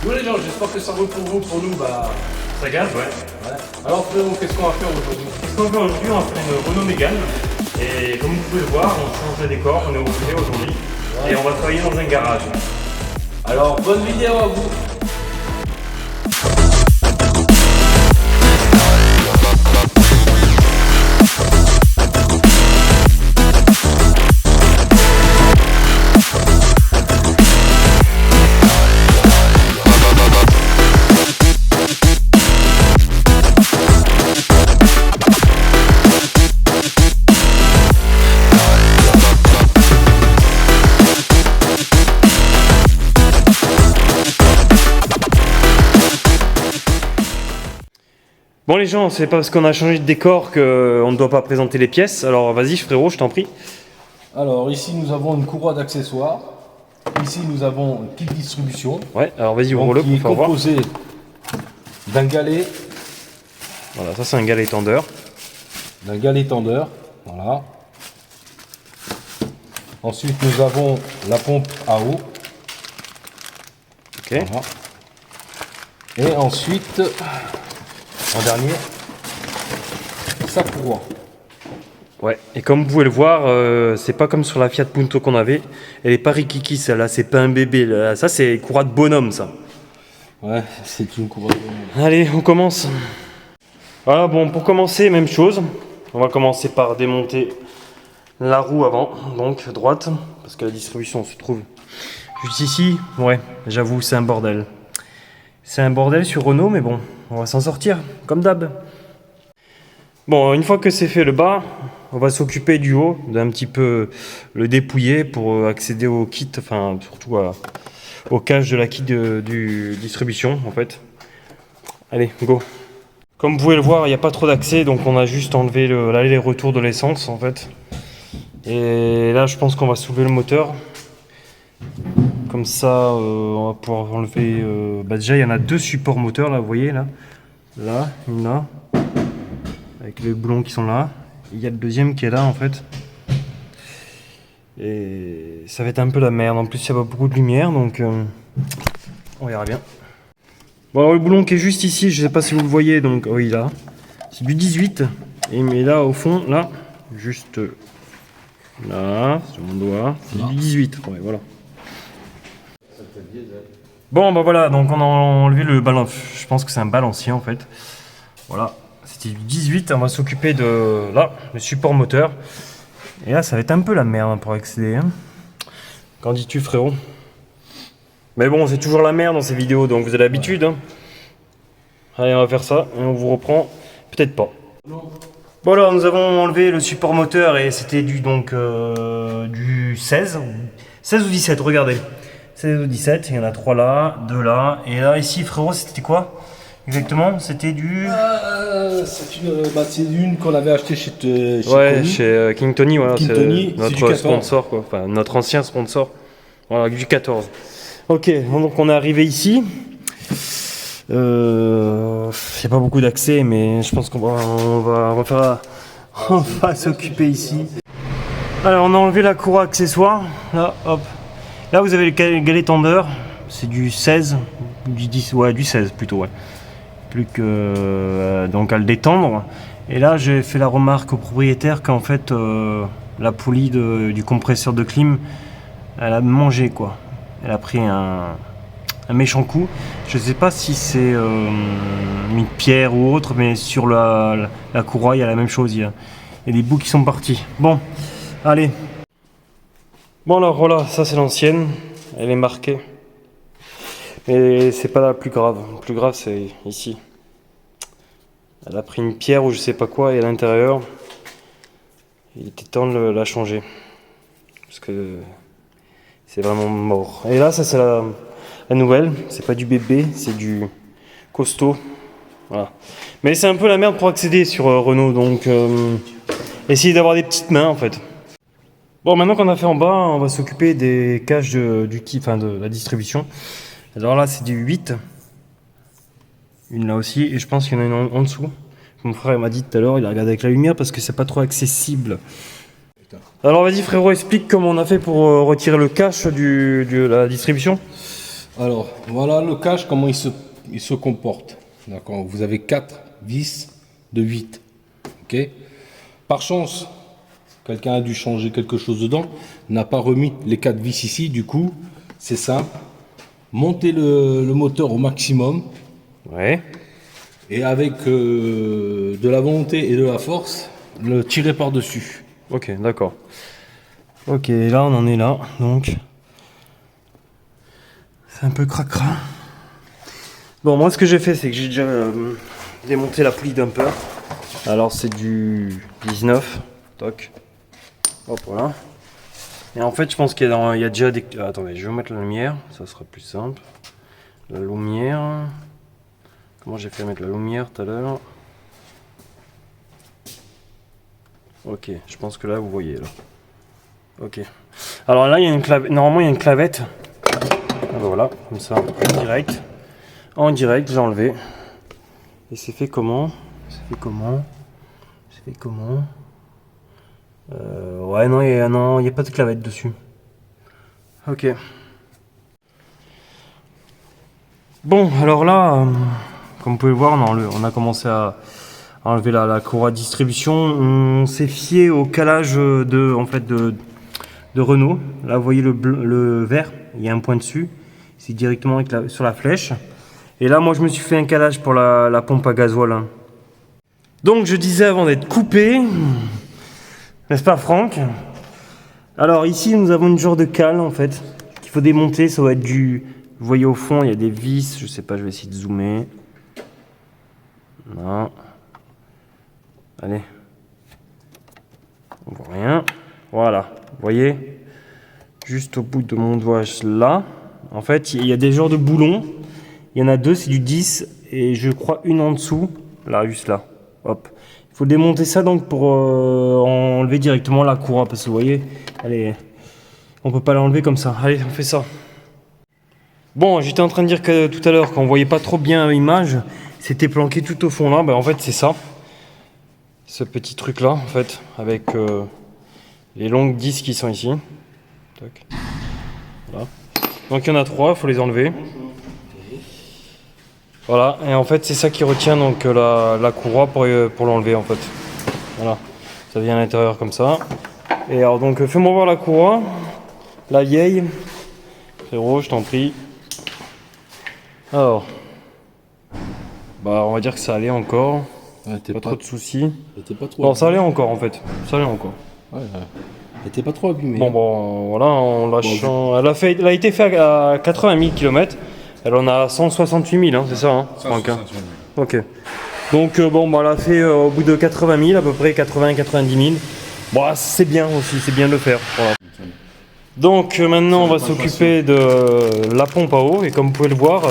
Bon les gens, j'espère que ça roule pour vous, pour nous, bah... Ça gaz, ouais. Alors frérot, qu'est-ce qu'on va faire aujourd'hui? Qu'est-ce qu'on fait aujourd'hui? On va faire une Renault Mégane. Et comme vous pouvez le voir, on change de décor, on est au frais aujourd'hui. Ouais. Et on va travailler dans un garage. Alors, bonne vidéo à vous. Bon les gens, c'est pas parce qu'on a changé de décor qu'on ne doit pas présenter les pièces. Alors vas-y frérot, je t'en prie. Alors ici nous avons une courroie d'accessoires. Ici nous avons une kit distribution. Ouais, alors vas-y ouvre-le pour faire voir. Composé d'un galet. Voilà, ça c'est un galet tendeur. D'un galet tendeur, voilà. Ensuite nous avons la pompe à eau. Ok. Voilà. Et ensuite... en dernier, sa courroie. Ouais, et comme vous pouvez le voir, c'est pas comme sur la Fiat Punto qu'on avait. Elle est pas rikiki celle-là, c'est pas un bébé. Là. Ça c'est courroie de bonhomme ça. Ouais, c'est une courroie de bonhomme. Allez, on commence. Voilà, bon, pour commencer, même chose. On va commencer par démonter la roue avant, donc droite, parce que la distribution se trouve juste ici. Ouais, j'avoue, c'est un bordel. C'est un bordel sur Renault, mais bon, on va s'en sortir, comme d'hab. Bon, une fois que c'est fait le bas, on va s'occuper du haut, d'un petit peu le dépouiller pour accéder au kit, enfin surtout au cache de la kit du distribution en fait. Allez, go. Comme vous pouvez le voir, il n'y a pas trop d'accès, donc on a juste enlevé l'aller-retour de l'essence en fait. Et là, je pense qu'on va soulever le moteur. Comme ça, on va pouvoir enlever... déjà, il y en a deux supports moteurs, là, vous voyez, là. Là, il y en a. Avec les boulons qui sont là. Il y a le deuxième qui est là, en fait. Et ça va être un peu la merde. En plus, il y a pas beaucoup de lumière, donc... on verra bien. Bon, alors, le boulon qui est juste ici, je sais pas si vous le voyez, donc... oui, là. C'est du 18. Et mais là, au fond, là, juste... là, sur mon doigt, c'est du 18. Ouais, voilà. Bon bah voilà, donc on a enlevé le ballon, je pense que c'est un balancier en fait. Voilà, c'était du 18, on va s'occuper de là, le support moteur. Et là ça va être un peu la merde pour accéder. Hein. Qu'en dis-tu frérot? Mais bon, c'est toujours la merde dans ces vidéos, donc vous avez l'habitude. Hein. Allez, on va faire ça et on vous reprend, peut-être pas. Bon alors, nous avons enlevé le support moteur et c'était du 16 ou 17, regardez. 16 ou 17, il y en a 3 là, 2 là, et là ici frérot c'était quoi exactement? C'était du... c'est une qu'on avait acheté chez ouais, chez King Tony, voilà, c'est notre sponsor quoi, enfin notre ancien sponsor, voilà, du 14. Ok, donc on est arrivé ici, il n'y a pas beaucoup d'accès, mais je pense qu'on va s'occuper ici. Alors on a enlevé la courroie accessoire, là hop. Là vous avez le galet tendeur, c'est du 16, du 10, ouais du 16 plutôt ouais. Plus que donc à le détendre. Et là j'ai fait la remarque au propriétaire qu'en fait la poulie du compresseur de clim, elle a mangé quoi. Elle a pris un méchant coup. Je sais pas si c'est une pierre ou autre, mais sur la courroie il y a la même chose, il y a des bouts qui sont partis. Bon, allez. Bon alors voilà, ça c'est l'ancienne, elle est marquée. Mais c'est pas la plus grave, le plus grave c'est ici. Elle a pris une pierre ou je sais pas quoi et à l'intérieur, il était temps de la changer. Parce que c'est vraiment mort. Et là ça c'est la nouvelle, c'est pas du bébé, c'est du costaud. Voilà. Mais c'est un peu la merde pour accéder sur Renault, donc essayez d'avoir des petites mains en fait. Bon, maintenant qu'on a fait en bas, on va s'occuper des caches du kit, enfin de la distribution. Alors là, c'est du 8. Une là aussi, et je pense qu'il y en a une en dessous. Mon frère m'a dit tout à l'heure, il a regardé avec la lumière parce que c'est pas trop accessible. Alors vas-y frérot, explique comment on a fait pour retirer le cache de la distribution. Alors, voilà le cache, comment il se comporte. D'accord. Vous avez 4 vis de 8. Ok. Par chance, quelqu'un a dû changer quelque chose dedans, n'a pas remis les 4 vis ici. Du coup, c'est simple. Montez le moteur au maximum. Ouais. Et avec de la volonté et de la force, le tirer par-dessus. Ok, d'accord. Ok, là on en est là, donc c'est un peu cracra. Bon, moi ce que j'ai fait, c'est que j'ai déjà démonté la poulie dumper. Alors c'est du 19, toc. Hop, voilà. Et en fait, je pense qu'il y a déjà des... Attendez, je vais mettre la lumière, ça sera plus simple. La lumière... Comment j'ai fait mettre la lumière tout à l'heure? Ok, je pense que là, vous voyez, là. Ok. Alors là, il y a une clavette. Normalement, il y a une clavette. Ah ben voilà, comme ça, en direct. En direct, j'ai enlevé. Et c'est fait comment? C'est fait comment? C'est fait comment? Ouais, non, il n'y a pas de clavette dessus. Ok. Bon, alors là, comme vous pouvez le voir, on a commencé à enlever la courroie de distribution. On s'est fié au calage de Renault. Là, vous voyez le vert, il y a un point dessus. C'est directement sur la flèche. Et là, moi, je me suis fait un calage pour la pompe à gasoil. Hein. Donc, je disais avant d'être coupé, n'est-ce pas, Franck? Alors, ici, nous avons une genre de cale, en fait, qu'il faut démonter. Ça va être du... Vous voyez au fond, il y a des vis. Je sais pas, je vais essayer de zoomer. Non. Allez. On voit rien. Voilà. Vous voyez? Juste au bout de mon doigt, là. En fait, il y a des genres de boulons. Il y en a 2, c'est du 10. Et je crois une en dessous. Là, juste là. Hop. Il faut démonter ça donc pour enlever directement la courroie. Parce que vous voyez, on peut pas l'enlever comme ça. Allez, on fait ça. Bon, j'étais en train de dire que tout à l'heure, quand on voyait pas trop bien l'image, c'était planqué tout au fond là. Ben, en fait, c'est ça. Ce petit truc là, en fait, avec les longues 10 qui sont ici. Tac. Voilà. Donc il y en a 3, il faut les enlever. Voilà, et en fait c'est ça qui retient donc la courroie pour l'enlever en fait. Voilà, ça vient à l'intérieur comme ça. Et alors donc fais-moi voir la courroie, la vieille. Frérot, je t'en prie. Alors, bah on va dire que ça allait encore. Ouais, Pas trop de soucis. Pas trop Non, ça allait encore en fait. Ça allait encore. Ouais, elle était pas trop abîmée. Bon, voilà, on lâche. Elle a été faite à 80 000 km. Elle en a 168 000, hein, c'est ça, hein, Franck, hein. Ok. Donc, bon, bah, elle a fait au bout de 80 000, à peu près 80-90 000. Bon, c'est bien aussi, c'est bien de le faire. Voilà. Donc, maintenant, on va s'occuper de la pompe à eau. Et comme vous pouvez le voir,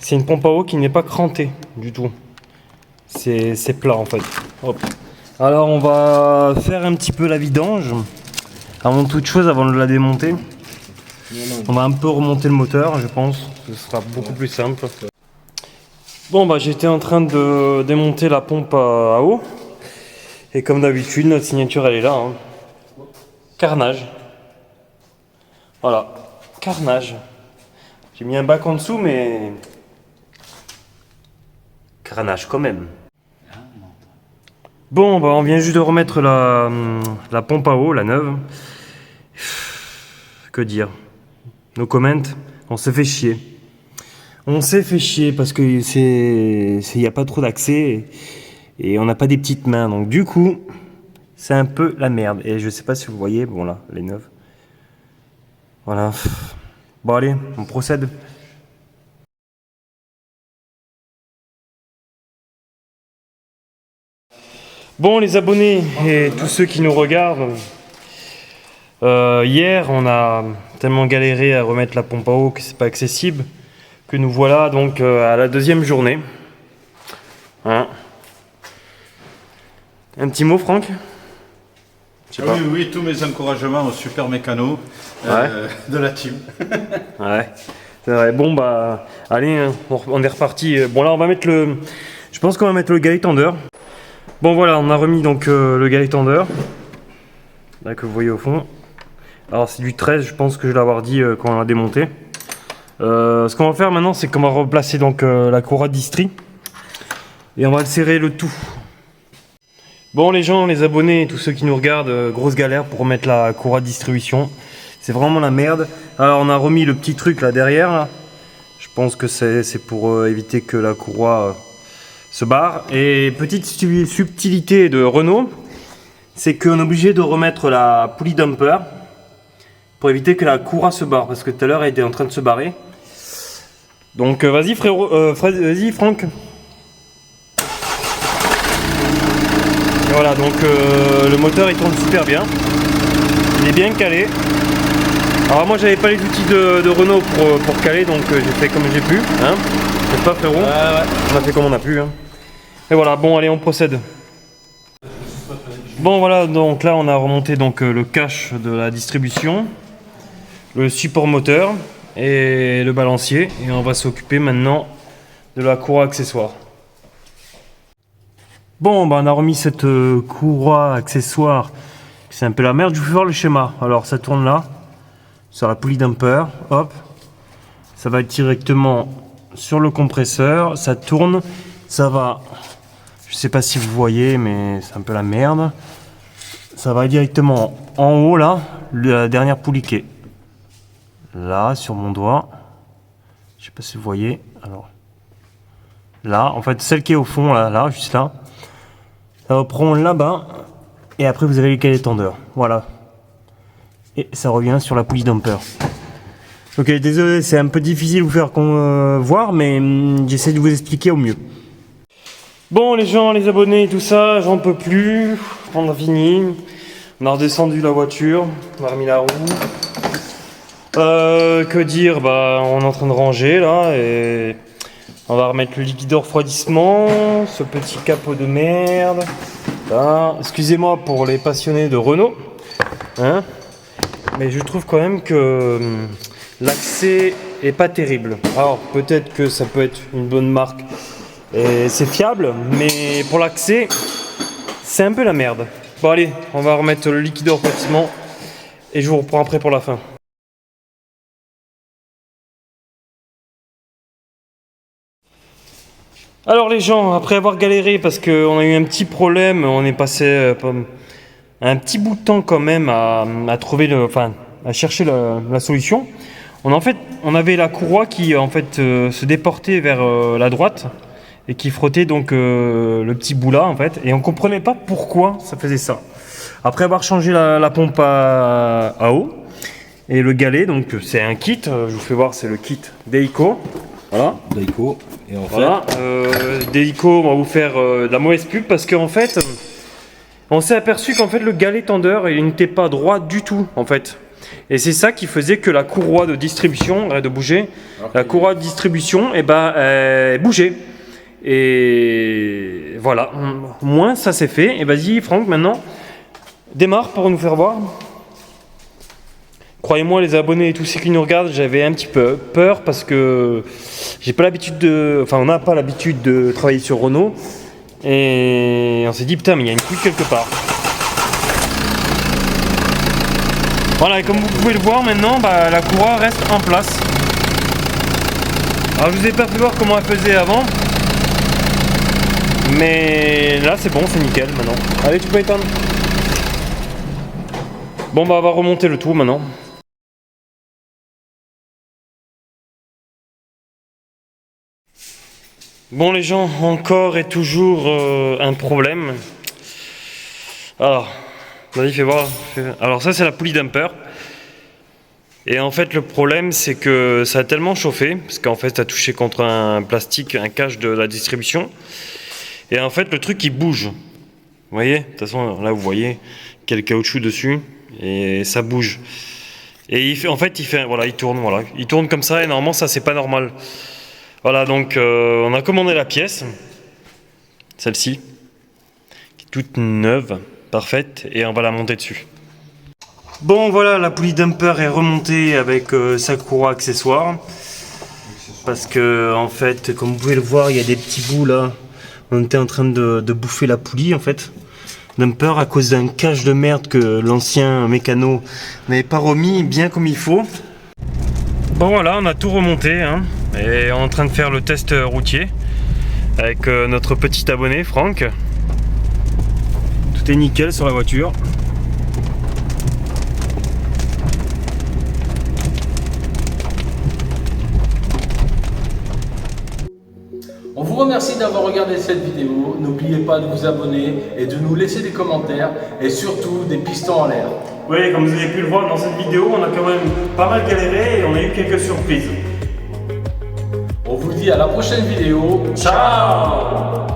c'est une pompe à eau qui n'est pas crantée du tout. C'est plat en fait. Hop. Alors, on va faire un petit peu la vidange. Avant toute chose, avant de la démonter, on va un peu remonter le moteur, je pense. Ce sera beaucoup plus simple. Bon, bah j'étais en train de démonter la pompe à eau. Et comme d'habitude, notre signature, elle est là. Hein. Carnage. Voilà. Carnage. J'ai mis un bac en dessous, mais... Carnage quand même. Bon, bah on vient juste de remettre la pompe à eau, la neuve. Que dire? Nos comments, on s'est fait chier. On s'est fait chier parce que il n'y a pas trop d'accès et on n'a pas des petites mains. Donc du coup, c'est un peu la merde. Et je sais pas si vous voyez, bon là, les neuves. Voilà. Bon allez, on procède. Bon les abonnés et tous ceux qui nous regardent, hier on a tellement galéré à remettre la pompe à eau que c'est pas accessible, que nous voilà donc à la deuxième journée. Hein. Un petit mot Franck? Oui, tous mes encouragements au super mécano de la team. Ouais, c'est vrai. Bon bah allez, hein, on est reparti. Bon là on va mettre je pense qu'on va mettre le galet tendeur. Bon voilà, on a remis donc le galet tendeur. Là que vous voyez au fond. Alors c'est du 13, je pense que je vais l'avoir dit quand on l'a démonté. Ce qu'on va faire maintenant, c'est qu'on va replacer donc la courroie de distri et on va serrer le tout. Bon les gens, les abonnés et tous ceux qui nous regardent, grosse galère pour remettre la courroie de distribution. C'est vraiment la merde. Alors on a remis le petit truc là derrière. Là. Je pense que c'est pour éviter que la courroie se barre. Et petite subtilité de Renault, c'est qu'on est obligé de remettre la poulie dumper pour éviter que la courroie se barre. Parce que tout à l'heure elle était en train de se barrer. Donc vas-y frérot, vas-y Franck. Et voilà, donc le moteur il tourne super bien. Il est bien calé. Alors moi j'avais pas les outils de Renault pour caler, donc j'ai fait comme j'ai pu. Hein, n'est-ce pas frérot? Ouais. On a fait comme on a pu. Hein. Et voilà, bon allez on procède. Bon voilà, donc là on a remonté donc, le cache de la distribution, le support moteur et le balancier. Et on va s'occuper maintenant de la courroie accessoire. Bon, bah on a remis cette courroie accessoire, c'est un peu la merde. Je vous fais voir le schéma. Alors ça tourne là, sur la poulie dumper, hop, ça va directement sur le compresseur, ça tourne, ça va, je sais pas si vous voyez, mais c'est un peu la merde. Ça va directement en haut là, la dernière poulie qui est là sur mon doigt. Je sais pas si vous voyez. Alors là, en fait, celle qui est au fond là, juste là. Ça reprend là-bas, et après vous avez les calés tendeurs, voilà. Et ça revient sur la poulie dumper. Ok, désolé, c'est un peu difficile de vous faire voir, mais j'essaie de vous expliquer au mieux. Bon les gens, les abonnés et tout ça, j'en peux plus, on a fini. On a redescendu la voiture, on a remis la roue. Que dire, bah on est en train de ranger là, et... on va remettre le liquide de refroidissement, ce petit capot de merde. Excusez-moi pour les passionnés de Renault, hein, mais je trouve quand même que l'accès est pas terrible. Alors peut-être que ça peut être une bonne marque et c'est fiable, mais pour l'accès, c'est un peu la merde. Bon allez, on va remettre le liquide de refroidissement et je vous reprends après pour la fin. Alors les gens, après avoir galéré parce qu'on a eu un petit problème, on est passé un petit bout de temps quand même à trouver à chercher la solution. On avait la courroie qui en fait se déportait vers la droite et qui frottait donc le petit bout là en fait, et on comprenait pas pourquoi ça faisait ça. Après avoir changé la pompe à eau et le galet, donc c'est un kit, je vous fais voir, c'est le kit Deico. Voilà. Deico. Et en voilà, Deico, on va vous faire de la mauvaise pub parce qu'en fait, on s'est aperçu qu'en fait le galet tendeur il n'était pas droit du tout en fait. Et c'est ça qui faisait que la courroie de distribution arrête de bouger. La courroie de distribution, bougeait. Et voilà, au moins ça c'est fait. Et vas-y Franck, maintenant, démarre pour nous faire voir. Croyez-moi les abonnés et tous ceux qui nous regardent, j'avais un petit peu peur parce que j'ai pas l'habitude on n'a pas l'habitude de travailler sur Renault. Et on s'est dit putain mais il y a une couille quelque part. Voilà, et comme vous pouvez le voir maintenant, la courroie reste en place. Alors je vous ai pas fait voir comment elle faisait avant. Mais là c'est bon, c'est nickel maintenant. Allez, tu peux éteindre. Bon on va remonter le tout maintenant. Bon les gens, encore et toujours un problème. Alors, vas-y fais voir. Alors ça c'est la poulie dumper. Et en fait le problème c'est que ça a tellement chauffé, parce qu'en fait ça a touché contre un plastique, un cache de la distribution. Et en fait le truc il bouge. Vous voyez, de toute façon là vous voyez qu'il y a le caoutchouc dessus. Et ça bouge. Et il tourne comme ça et normalement ça c'est pas normal. Voilà, donc on a commandé la pièce, celle-ci, qui est toute neuve, parfaite, et on va la monter dessus. Bon voilà, la poulie dumper est remontée avec sa courroie accessoire. Parce que en fait, comme vous pouvez le voir, il y a des petits bouts là. On était en train de bouffer la poulie en fait. Dumper à cause d'un cache de merde que l'ancien mécano n'avait pas remis bien comme il faut. Bon voilà, on a tout remonté hein, et on est en train de faire le test routier avec notre petit abonné Franck. Tout est nickel sur la voiture. On vous remercie d'avoir regardé cette vidéo. N'oubliez pas de vous abonner et de nous laisser des commentaires et surtout des pistons en l'air. Oui, comme vous avez pu le voir dans cette vidéo, on a quand même pas mal galéré et on a eu quelques surprises. On vous dit à la prochaine vidéo. Ciao!